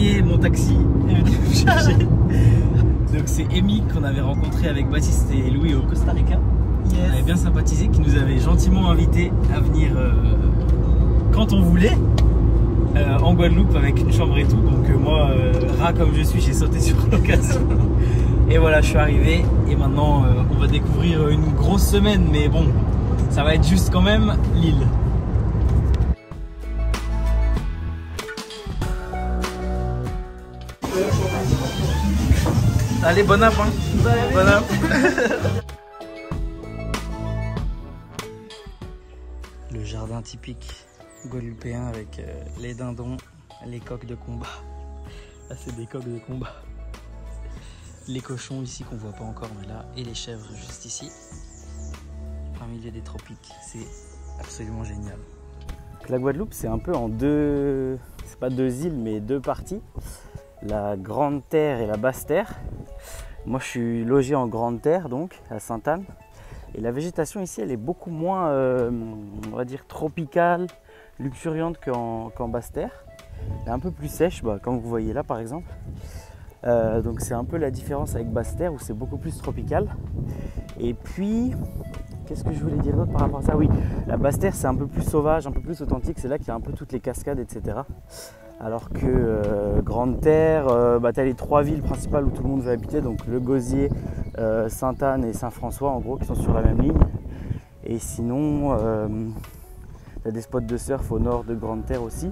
gagné mon taxi est venu me chercher. Donc c'est Amy qu'on avait rencontré avec Baptiste et Louis au Costa Rica. Yes. On avait bien sympathisé, qui nous avait gentiment invités à venir quand on voulait en Guadeloupe avec une chambre et tout. Donc moi, rat comme je suis, j'ai sauté sur l'occasion. Et voilà, je suis arrivé et maintenant on va découvrir une grosse semaine, mais bon, ça va être juste quand même l'île. Allez, bon app, hein. Bon app. Le jardin typique guadeloupéen avec les dindons, les coqs de combat. Là, c'est des coqs de combat. Les cochons ici qu'on voit pas encore, mais là, et les chèvres juste ici. Au milieu des tropiques, c'est absolument génial. La Guadeloupe, c'est un peu en deux, c'est pas deux îles, mais deux parties. La Grande Terre et la Basse Terre. Moi, je suis logé en Grande Terre, donc à Sainte-Anne. Et la végétation ici, elle est beaucoup moins, on va dire, tropicale, luxuriante qu'en Basse Terre. Elle est un peu plus sèche, comme vous voyez là, par exemple. Donc c'est un peu la différence avec Basse Terre où c'est beaucoup plus tropical. Et puis, qu'est-ce que je voulais dire d'autre par rapport à ça? Oui, la Basse Terre c'est un peu plus sauvage, un peu plus authentique, c'est là qu'il y a un peu toutes les cascades, etc. Alors que Grande Terre, tu as les trois villes principales où tout le monde veut habiter, donc Le Gosier, Sainte-Anne et Saint-François en gros, qui sont sur la même ligne. Et sinon, tu as des spots de surf au nord de Grande Terre aussi.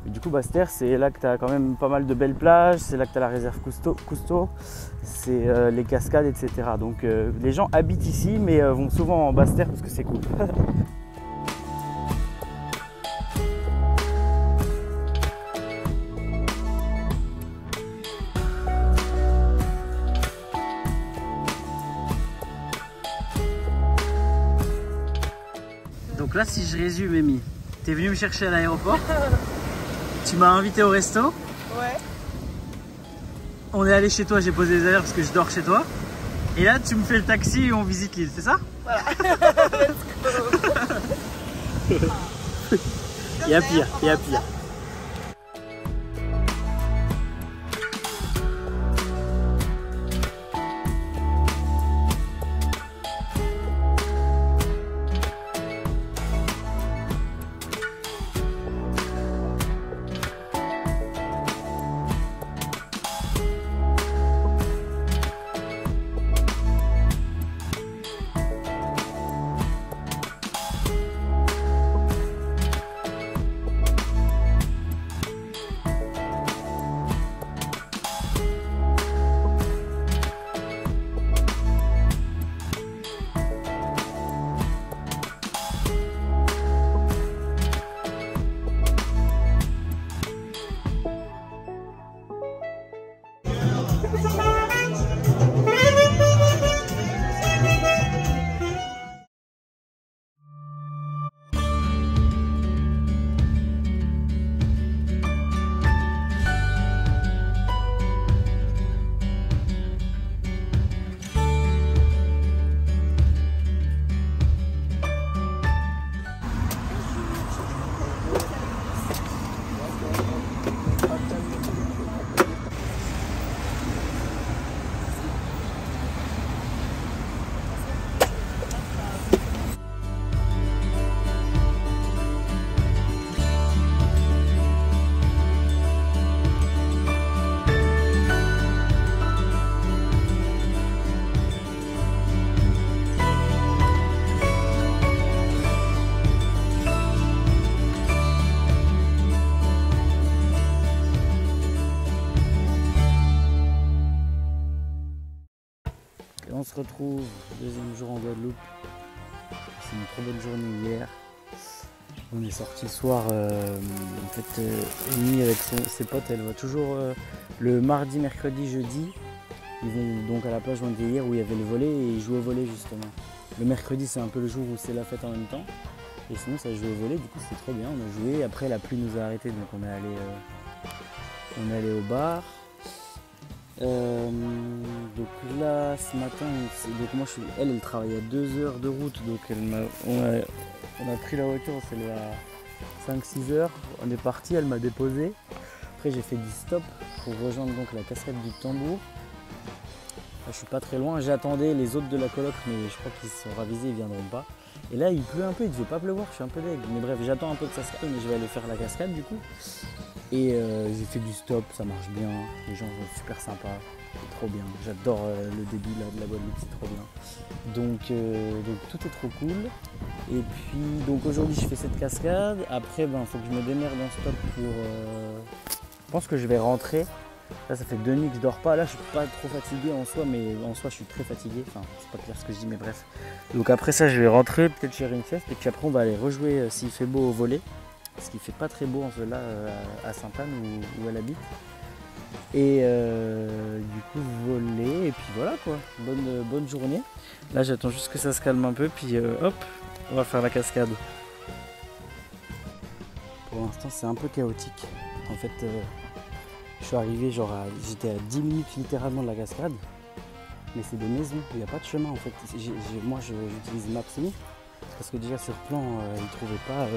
Et du coup, Basse Terre, c'est là que tu as quand même pas mal de belles plages, c'est là que tu as la réserve Cousteau, c'est les cascades, etc. Donc les gens habitent ici, mais vont souvent en Basse Terre parce que c'est cool. Donc là, si je résume, Amy, t'es venu me chercher à l'aéroport, tu m'as invité au resto. Ouais. On est allé chez toi, j'ai posé les affaires parce que je dors chez toi. Et là, tu me fais le taxi et on visite l'île, c'est ça? Voilà. Il y a pire, il y a pire. On se retrouve, deuxième jour en Guadeloupe. C'est une trop bonne journée hier. On est sorti le soir, en fait, Amy avec ses potes, elle va toujours le mardi, mercredi, jeudi. Ils vont donc à la plage hier où il y avait le volley et ils jouent au volley justement. Le mercredi c'est un peu le jour où c'est la fête en même temps. Et sinon ça joue au volley, du coup c'est trop bien, on a joué. Après la pluie nous a arrêtés donc on est allé au bar. Donc là ce matin, donc moi elle travaille à 2 heures de route, donc on a pris la voiture, c'est à 5-6 heures, on est parti, elle m'a déposé, Après j'ai fait du stop pour rejoindre donc la cascade du Tambour. Là, je suis pas très loin, j'attendais les autres de la coloc mais je crois qu'ils se sont ravisés, ils viendront pas. Et là il pleut un peu, il devait pas pleuvoir, je suis un peu deg. Mais bref, j'attends un peu que ça se calme et je vais aller faire la cascade du coup. Et j'ai fait du stop, ça marche bien, les gens sont super sympas, c'est trop bien. J'adore le début là, de la Guadeloupe, c'est trop bien. Donc tout est trop cool. Et puis donc aujourd'hui je fais cette cascade, après il faut que je me démerde en stop pour... Je pense que je vais rentrer. Là ça fait 2 nuits que je dors pas, là je suis pas trop fatigué en soi, mais en soi je suis très fatigué, enfin c'est pas clair ce que je dis mais bref. Donc après ça je vais rentrer, peut-être faire une sieste, et puis après on va aller rejouer s'il fait beau au volley. Parce qu'il fait pas très beau en cela à Sainte-Anne où elle habite. Et du coup voler et puis voilà quoi, bonne journée. Là j'attends juste que ça se calme un peu puis hop, on va faire la cascade. Pour l'instant c'est un peu chaotique. En fait je suis arrivé j'étais à 10 minutes littéralement de la cascade. Mais c'est des maisons, il n'y a pas de chemin en fait. Moi j'utilise Maps.me. Parce que déjà sur plan, il ne trouvait pas,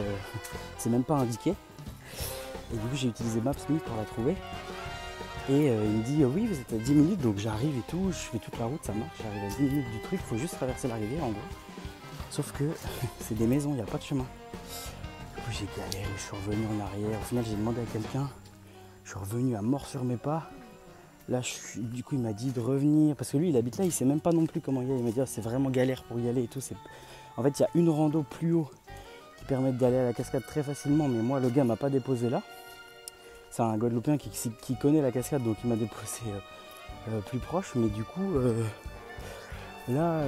c'est même pas indiqué. Et du coup j'ai utilisé Maps.me pour la trouver. Et il me dit oui vous êtes à 10 minutes, donc j'arrive et tout, je fais toute la route, ça marche, j'arrive à 10 minutes du truc, il faut juste traverser la rivière en gros. Sauf que c'est des maisons, il n'y a pas de chemin. Du coup j'ai galéré, je suis revenu en arrière, au final j'ai demandé à quelqu'un, je suis revenu à mort sur mes pas. Là, du coup, il m'a dit de revenir, parce que lui, il habite là, il sait même pas non plus comment y aller. Il m'a dit, c'est vraiment galère pour y aller et tout. En fait, il y a une rando plus haut qui permet d'aller à la cascade très facilement, mais moi, le gars m'a pas déposé là. C'est un Guadeloupéen qui connaît la cascade, donc il m'a déposé plus proche. Mais du coup, là,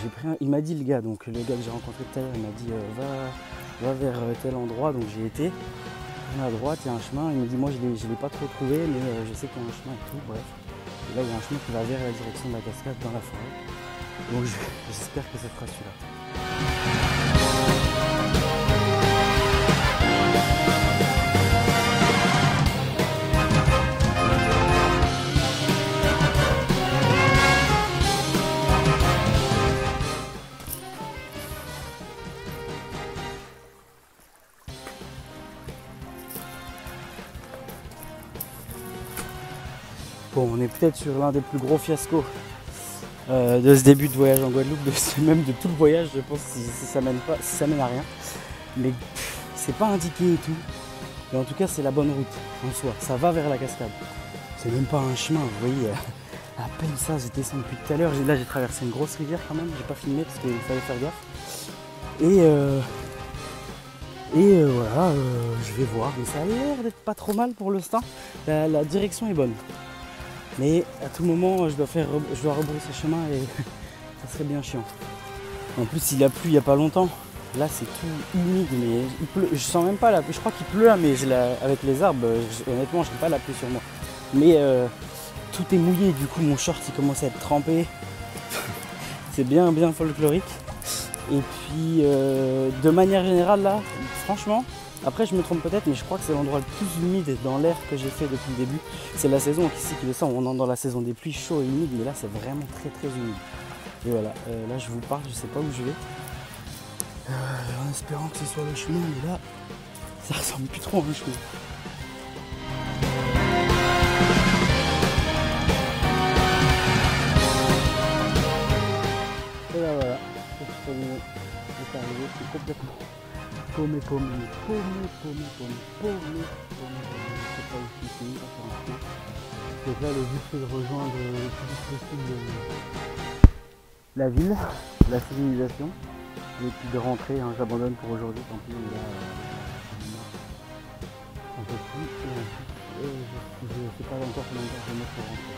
j'ai pris il m'a dit le gars, donc le gars que j'ai rencontré tout à l'heure, il m'a dit, va vers tel endroit, donc j'ai été. À droite, il y a un chemin, il me dit moi je l'ai pas trop trouvé, mais je sais qu'il y a un chemin et tout, bref. Et là il y a un chemin qui va vers la direction de la cascade dans la forêt. Donc j'espère que ça sera celui-là. Bon, on est peut-être sur l'un des plus gros fiascos de ce début de voyage en Guadeloupe, même de tout le voyage, je pense, si ça mène à rien. Mais c'est pas indiqué et tout. Mais en tout cas, c'est la bonne route en soi. Ça va vers la cascade. C'est même pas un chemin, vous voyez. À peine ça, j'ai descendu depuis tout à l'heure. Là, j'ai traversé une grosse rivière quand même. J'ai pas filmé parce qu'il fallait faire gaffe. Et voilà, je vais voir. Mais ça a l'air d'être pas trop mal pour l'instant. La direction est bonne. Mais à tout moment, je dois rebrousser chemin et ça serait bien chiant. En plus, il a plu il n'y a pas longtemps. Là, c'est tout humide, mais il pleut. Je sens même pas la pluie. Je crois qu'il pleut, mais avec les arbres, honnêtement, je n'ai pas la pluie sur moi. Mais tout est mouillé, du coup, mon short, il commence à être trempé. C'est bien folklorique. Et puis, de manière générale, là, franchement, après je me trompe peut-être, mais je crois que c'est l'endroit le plus humide dans l'air que j'ai fait depuis le début. C'est la saison ici qui le sent, on entre dans la saison des pluies chaudes et humides, mais là c'est vraiment très humide. Et voilà, là je vous parle, je sais pas où je vais. En espérant que ce soit le chemin, mais là, ça ressemble plus trop à un chemin. Et là voilà, c'est arrivé, c'est complètement paumé. C'est pas ici, c'est une affaire. Donc là, le but c'est de rejoindre le plus vite possible la ville, la civilisation, et puis de rentrer. J'abandonne pour aujourd'hui, tant pis, mais là, un peu plus, et je sais pas encore combien de temps je vais mettre pour rentrer.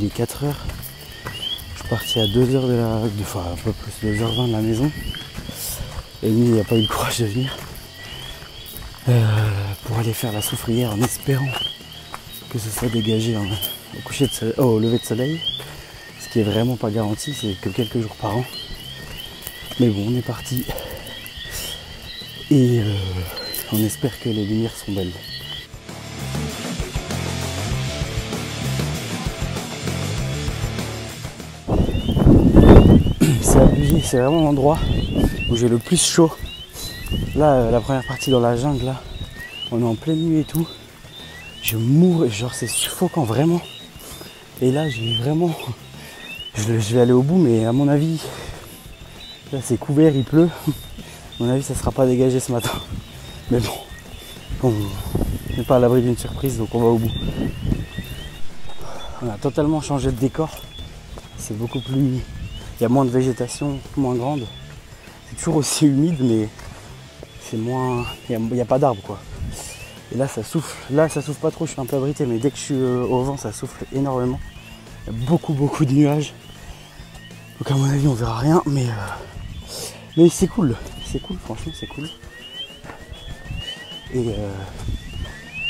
il est 4h. Je suis parti à 2h enfin un peu plus, 2h20 de la maison. Et lui, il n'a pas eu le courage de venir pour aller faire la soufrière en espérant que ce soit dégagé au lever de soleil. Ce qui est vraiment pas garanti, c'est que quelques jours par an. Mais bon, on est parti. Et on espère que les lumières sont belles. C'est abusé, c'est vraiment l'endroit où j'ai le plus chaud. Là, la première partie dans la jungle, là, on est en pleine nuit et tout. Je mourrais, genre c'est suffocant vraiment. Et là, j'ai vraiment... Je vais aller au bout, mais à mon avis, là c'est couvert, il pleut. À mon avis, ça ne sera pas dégagé ce matin. Mais bon, on n'est pas à l'abri d'une surprise, donc on va au bout. On a totalement changé de décor. C'est beaucoup plus... Il y a moins de végétation, moins grande. C'est toujours aussi humide, mais c'est moins... Il n'y a pas d'arbres, quoi. Et là, ça souffle. Là, ça souffle pas trop, je suis un peu abrité, mais dès que je suis au vent, ça souffle énormément. Il y a beaucoup de nuages. Donc à mon avis, on verra rien, mais c'est cool. C'est cool, franchement, c'est cool. Et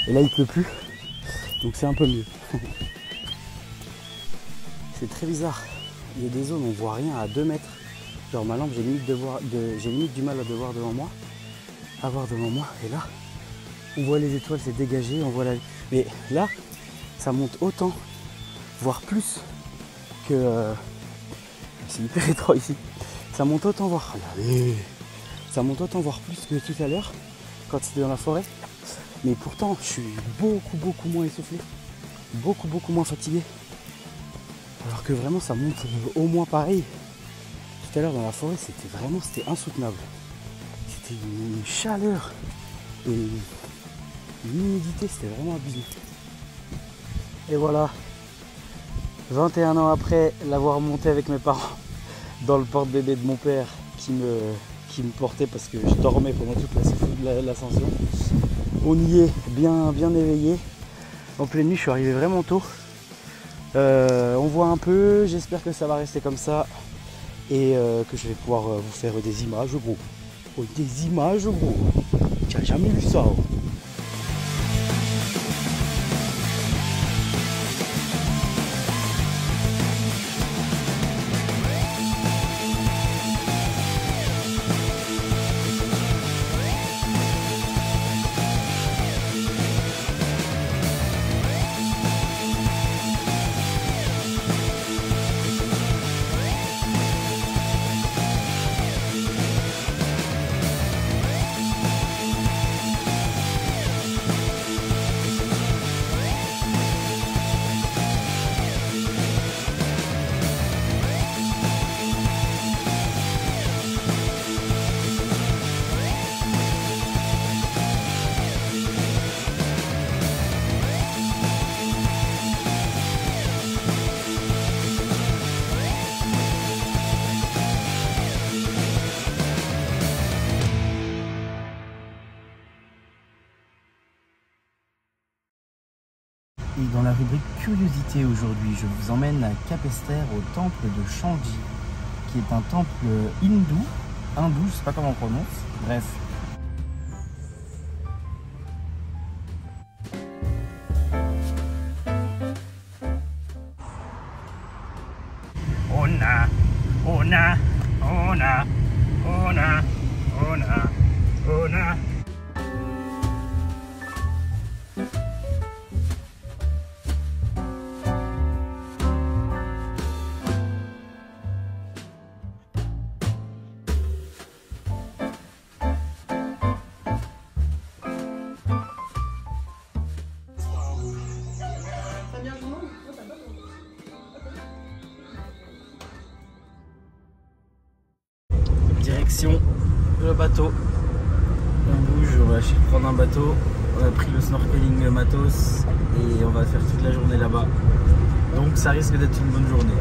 là, il pleut plus. Donc c'est un peu mieux. C'est très bizarre. Il y a des zones où on voit rien à 2 mètres. Genre ma lampe, j'ai limite du mal à voir devant moi. Et là, on voit les étoiles, c'est dégagé, on voit la... Mais là, ça monte autant, voire plus que... C'est hyper étroit ici. Ça monte autant, voire... Regardez. Ça monte autant, voire plus que tout à l'heure, quand c'était dans la forêt. Mais pourtant, je suis beaucoup moins essoufflé. Beaucoup moins fatigué. Alors que vraiment, ça monte au moins pareil. Tout à l'heure, dans la forêt, c'était insoutenable. C'était une chaleur et une humidité, c'était vraiment abusé. Et voilà, 21 ans après l'avoir monté avec mes parents dans le porte-bébé de mon père qui me portait parce que je dormais pendant toute l'ascension. On y est bien éveillé. En pleine nuit, je suis arrivé vraiment tôt. On voit un peu, j'espère que ça va rester comme ça et que je vais pouvoir vous faire des images gros. Des images gros. Tu n'as jamais vu ça. Et dans la rubrique curiosité aujourd'hui, je vous emmène à Capesterre au temple de Changi, qui est un temple hindou, je sais pas comment on prononce, bref. On a. Direction le bateau. On bouge, on va prendre un bateau. On a pris le snorkeling matos et on va faire toute la journée là-bas. Donc ça risque d'être une bonne journée.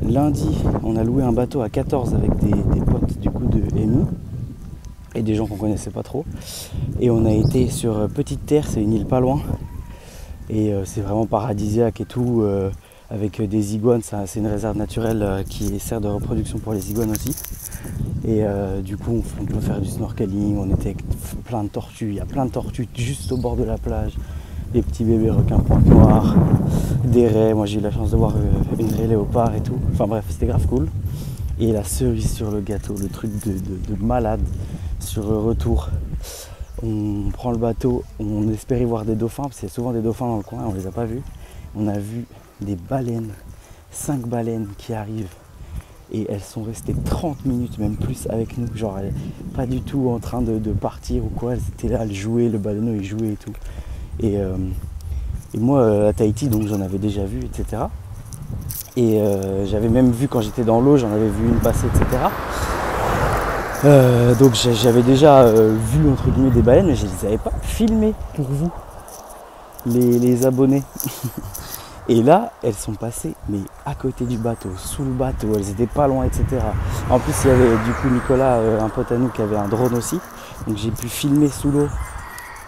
lundi, on a loué un bateau à 14 avec des potes du coup de Amy et des gens qu'on connaissait pas trop. Et on a été sur Petite Terre, c'est une île pas loin. Et c'est vraiment paradisiaque et tout, avec des iguanes. C'est une réserve naturelle qui sert de reproduction pour les iguanes aussi. Et du coup, on peut faire du snorkeling. On était avec plein de tortues. Il y a plein de tortues juste au bord de la plage. Des petits bébés requins pointe noire, des raies. Moi, j'ai eu la chance de voir une raie léopard et tout. Enfin bref, c'était grave cool. Et la cerise sur le gâteau, le truc de malade sur le retour. On prend le bateau, on espérait voir des dauphins, parce qu'il y a souvent des dauphins dans le coin, on les a pas vus. On a vu des baleines, 5 baleines qui arrivent. Et elles sont restées 30 minutes, même plus, avec nous. Genre, pas du tout en train de partir ou quoi. Elles étaient là, elles jouaient, le baleineau il jouait et tout. Et moi, à Tahiti, donc j'en avais déjà vu, etc. Et j'avais même vu, quand j'étais dans l'eau, j'en avais vu une passer, etc. Donc j'avais déjà vu entre guillemets des baleines, mais je ne les avais pas filmées pour vous, les abonnés. Et là, elles sont passées mais à côté du bateau, sous le bateau, elles étaient pas loin, etc. En plus, il y avait du coup Nicolas, un pote à nous, qui avait un drone aussi. Donc j'ai pu filmer sous l'eau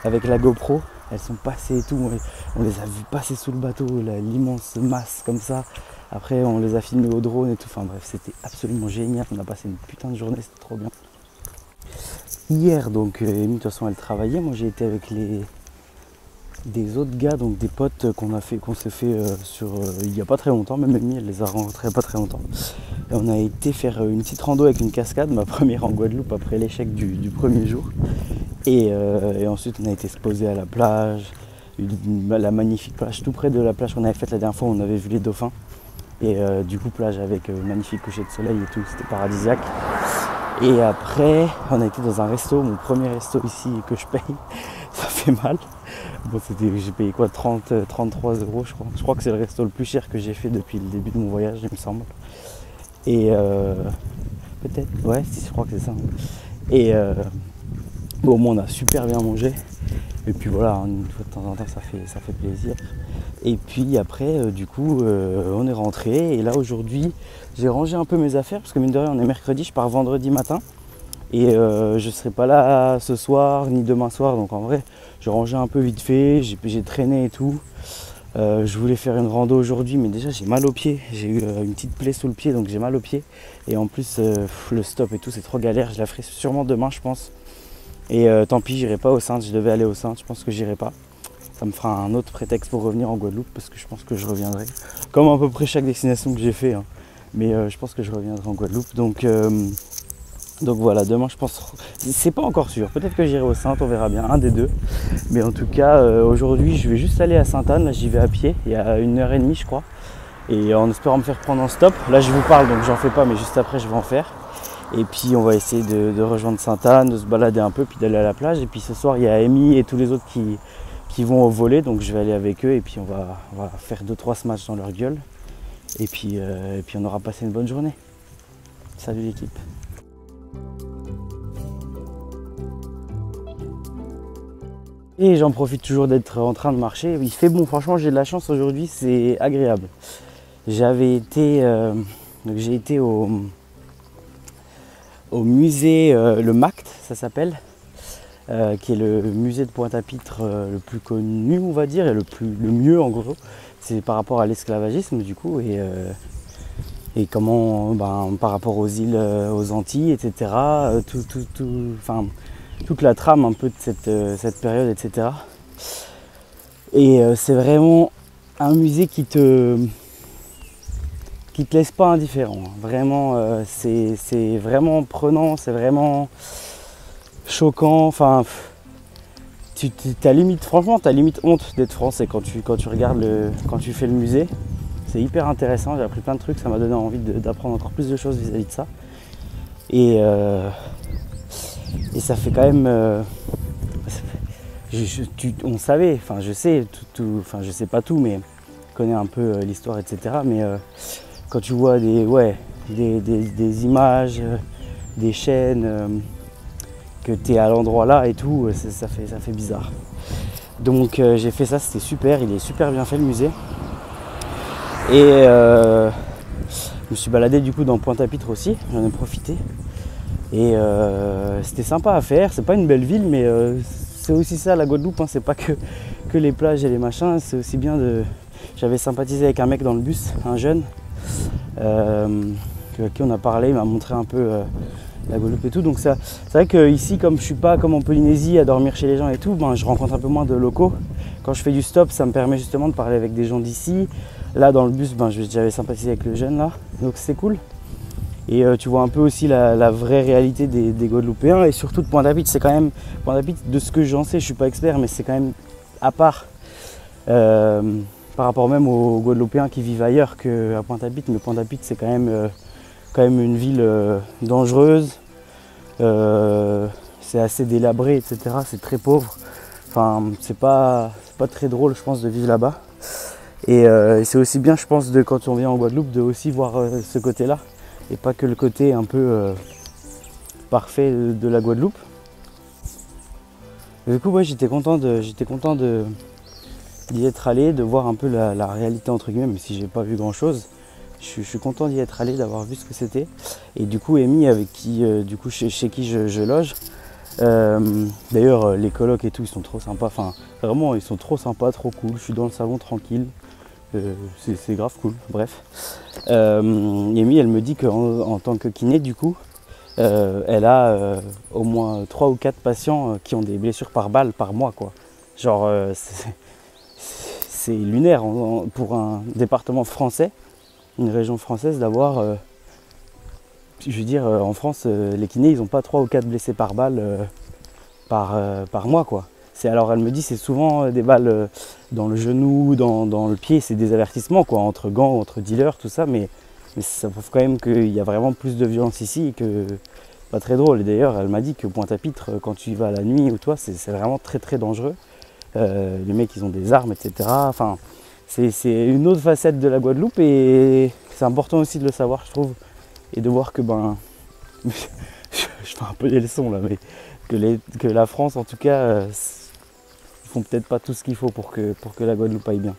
avec la GoPro. Elles sont passées et tout, on les a vues passer sous le bateau, l'immense masse comme ça. Après, on les a filmés au drone et tout. Enfin bref, c'était absolument génial. On a passé une putain de journée, c'était trop bien. Hier, donc, Amy, de toute façon, elle travaillait. Moi, j'ai été avec des autres gars, donc des potes qu'on s'est fait il n'y a pas très longtemps. Même Amy, elle les a rencontrés il n'y a pas très longtemps. Et on a été faire une petite rando avec une cascade, ma première en Guadeloupe après l'échec du premier jour. Et ensuite, on a été se poser à la plage, la magnifique plage, tout près de la plage qu'on avait faite la dernière fois, où on avait vu les dauphins. Et du coup, plage avec magnifique coucher de soleil et tout, c'était paradisiaque. Et après, on a été dans un resto, mon premier resto ici que je paye, ça fait mal. Bon, j'ai payé quoi, 33 € je crois. Je crois que c'est le resto le plus cher que j'ai fait depuis le début de mon voyage, il me semble. Et peut-être, ouais, je crois que c'est ça. Et bon, au moins on a super bien mangé. Et puis voilà, une fois de temps en temps ça fait plaisir. Et puis après, du coup, on est rentré. Et là aujourd'hui, j'ai rangé un peu mes affaires parce que mine de rien, on est mercredi, je pars vendredi matin. Et je ne serai pas là ce soir ni demain soir. Donc en vrai, j'ai rangé un peu vite fait, j'ai traîné et tout. Je voulais faire une rando aujourd'hui, mais déjà j'ai mal aux pieds. J'ai eu une petite plaie sous le pied, donc j'ai mal aux pieds. Et en plus, le stop et tout, c'est trop galère. Je la ferai sûrement demain, je pense. Et tant pis, j'irai pas au Saintes, je devais aller au Saintes, je pense que j'irai pas. Ça me fera un autre prétexte pour revenir en Guadeloupe, parce que je pense que je reviendrai. Comme à peu près chaque destination que j'ai fait, hein. Mais je pense que je reviendrai en Guadeloupe. Donc voilà, demain je pense, c'est pas encore sûr, peut-être que j'irai au Saintes, on verra bien, un des deux. Mais en tout cas, aujourd'hui je vais juste aller à Sainte-Anne, là j'y vais à pied, il y a 1h30 je crois. Et en espérant me faire prendre en stop, là je vous parle donc j'en fais pas, mais juste après je vais en faire. Et puis on va essayer de rejoindre Sainte-Anne, de se balader un peu, puis d'aller à la plage. Et puis ce soir il y a Amy et tous les autres qui vont au volley, donc je vais aller avec eux et puis on va faire 2-3 smash dans leur gueule. Et puis on aura passé une bonne journée. Salut l'équipe. Et j'en profite toujours d'être en train de marcher. Il fait bon, franchement j'ai de la chance aujourd'hui, c'est agréable. J'ai été au musée, le MACT ça s'appelle, qui est le musée de Pointe-à-Pitre le plus connu on va dire, et le mieux en gros. C'est par rapport à l'esclavagisme du coup, et comment par rapport aux îles, aux Antilles, etc. Toute la trame un peu de cette période, etc. Et c'est vraiment un musée qui te laisse pas indifférent. Vraiment, c'est vraiment prenant, c'est vraiment choquant. Enfin, t'as limite, franchement, t'as limite honte d'être français quand tu regardes quand tu fais le musée. C'est hyper intéressant, j'ai appris plein de trucs, ça m'a donné envie d'apprendre encore plus de choses vis-à-vis de ça. Et ça fait quand même, on savait, enfin je sais enfin je sais pas tout, mais je connais un peu l'histoire, etc. Mais quand tu vois des images, des chaînes, que tu es à l'endroit là et tout, ça fait bizarre. Donc j'ai fait ça, c'était super, il est super bien fait le musée. Et me suis baladé du coup dans Pointe-à-Pitre aussi, j'en ai profité. Et c'était sympa à faire, c'est pas une belle ville, mais c'est aussi ça la Guadeloupe, hein. C'est pas que les plages et les machins, c'est aussi bien de... J'avais sympathisé avec un mec dans le bus, un jeune, à qui on a parlé, il m'a montré un peu la Guadeloupe et tout. Donc c'est vrai qu'ici, comme je suis pas comme en Polynésie à dormir chez les gens et tout, ben, je rencontre un peu moins de locaux. Quand je fais du stop, ça me permet justement de parler avec des gens d'ici. Là dans le bus, ben, j'avais sympathisé avec le jeune là, donc c'est cool. Et tu vois un peu aussi la vraie réalité des Guadeloupéens et surtout de Pointe-à-Pitre. C'est quand même, Pointe-à-Pitre, de ce que j'en sais, je suis pas expert, mais c'est quand même à part par rapport même aux Guadeloupéens qui vivent ailleurs qu'à Pointe-à-Pitre. Mais Pointe-à-Pitre, c'est quand même une ville dangereuse. C'est assez délabré, etc. C'est très pauvre. Enfin, c'est pas très drôle, je pense, de vivre là-bas. Et c'est aussi bien, je pense, quand on vient en Guadeloupe, de aussi voir ce côté-là. Et pas que le côté un peu parfait de la Guadeloupe. Et du coup, ouais, j'étais content d'y être allé, de voir un peu la réalité entre guillemets, même si j'ai pas vu grand chose. Je suis content d'y être allé, d'avoir vu ce que c'était. Et du coup, Amy, avec qui, chez qui je loge, d'ailleurs, les colocs et tout, ils sont trop sympas. Enfin, vraiment, ils sont trop sympas, trop cool. Je suis dans le salon tranquille. C'est grave cool, bref. Amy, elle me dit qu'en tant que kiné, du coup, elle a au moins 3 ou 4 patients qui ont des blessures par balle par mois, quoi. Genre, c'est lunaire pour un département français, une région française, d'avoir... je veux dire, en France, les kinés, ils n'ont pas 3 ou 4 blessés par balle par mois, quoi. Alors elle me dit c'est souvent des balles dans le genou, dans le pied, c'est des avertissements quoi, entre gants, entre dealers, tout ça, mais ça prouve quand même qu'il y a vraiment plus de violence ici et que pas très drôle. Et d'ailleurs elle m'a dit que Pointe-à-Pitre, quand tu y vas la nuit ou toi, c'est vraiment très très dangereux. Les mecs ils ont des armes, etc. Enfin, c'est une autre facette de la Guadeloupe et c'est important aussi de le savoir, je trouve, et de voir que je fais un peu des leçons là, mais que la France en tout cas font peut-être pas tout ce qu'il faut pour que la Guadeloupe aille bien.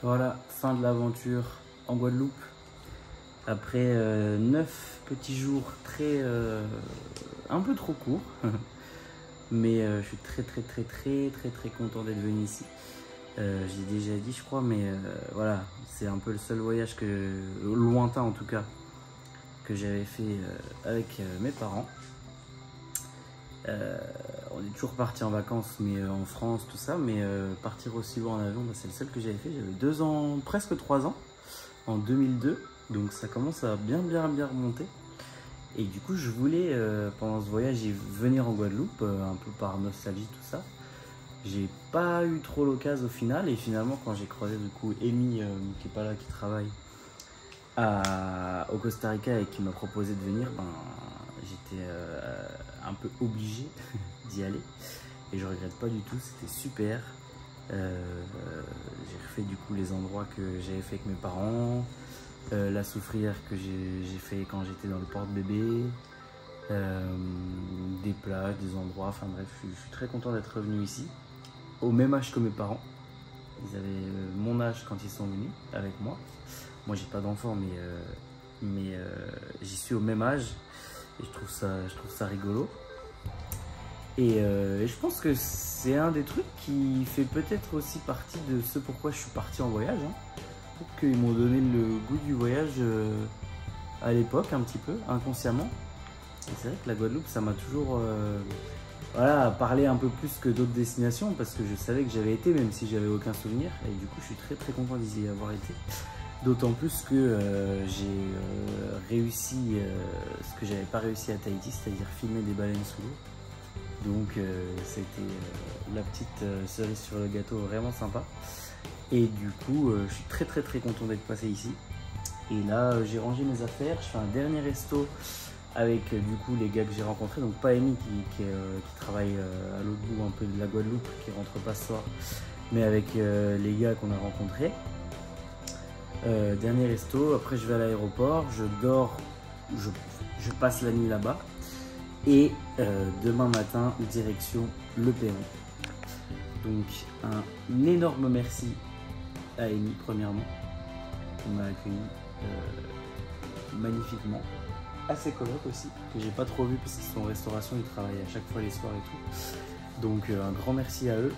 Voilà, fin de l'aventure en Guadeloupe. Après 9 petits jours un peu trop courts. Mais je suis très content d'être venu ici. J'ai déjà dit je crois, mais voilà, c'est un peu le seul voyage lointain en tout cas, que j'avais fait avec mes parents. On est toujours parti en vacances, mais en France, tout ça, mais partir aussi loin en avion, c'est le seul que j'avais fait. J'avais 2 ans, presque 3 ans, en 2002, donc ça commence à bien remonter. Et du coup, je voulais, pendant ce voyage, venir en Guadeloupe, un peu par nostalgie, tout ça. J'ai pas eu trop l'occasion au final, et finalement, quand j'ai croisé du coup Amy, qui est pas là, qui travaille au Costa Rica et qui m'a proposé de venir, j'étais un peu obligé d'y aller et je regrette pas du tout, c'était super. J'ai refait du coup les endroits que j'avais fait avec mes parents, la soufrière que j'ai fait quand j'étais dans le porte-bébé, des plages, des endroits, enfin bref, je suis très content d'être revenu ici, au même âge que mes parents. Ils avaient mon âge quand ils sont venus avec moi. Moi j'ai pas d'enfant, mais j'y suis au même âge. Et je trouve ça rigolo. Et je pense que c'est un des trucs qui fait peut-être aussi partie de ce pourquoi je suis parti en voyage. Peut-être qu'ils m'ont donné le goût du voyage à l'époque, un petit peu, inconsciemment. Et c'est vrai que la Guadeloupe, ça m'a toujours parlé un peu plus que d'autres destinations, parce que je savais que j'avais été, même si j'avais aucun souvenir. Et du coup, je suis très content d'y avoir été. D'autant plus que j'ai réussi ce que j'avais pas réussi à Tahiti, c'est-à-dire filmer des baleines sous l'eau. Donc c'était la petite cerise sur le gâteau vraiment sympa. Et du coup, je suis très content d'être passé ici. Et là, j'ai rangé mes affaires. Je fais un dernier resto avec du coup les gars que j'ai rencontrés. Donc pas Amy qui travaille à l'autre bout un peu de la Guadeloupe, qui rentre pas ce soir, mais avec les gars qu'on a rencontrés. Dernier resto. Après, je vais à l'aéroport. Je dors. Je passe la nuit là-bas. Et demain matin, direction le Pérou. Donc un énorme merci à Amy premièrement. On m'a accueilli magnifiquement. À ses colocs aussi, que j'ai pas trop vu parce qu'ils sont en restauration, ils travaillent à chaque fois les soirs et tout. Donc un grand merci à eux.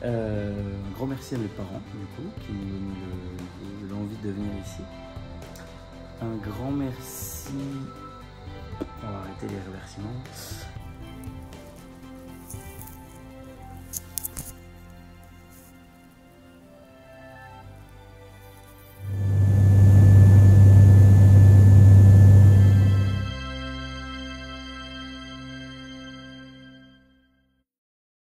Un grand merci à mes parents du coup, qui m'ont donné l'envie de venir ici. Un grand merci. On va arrêter les remerciements.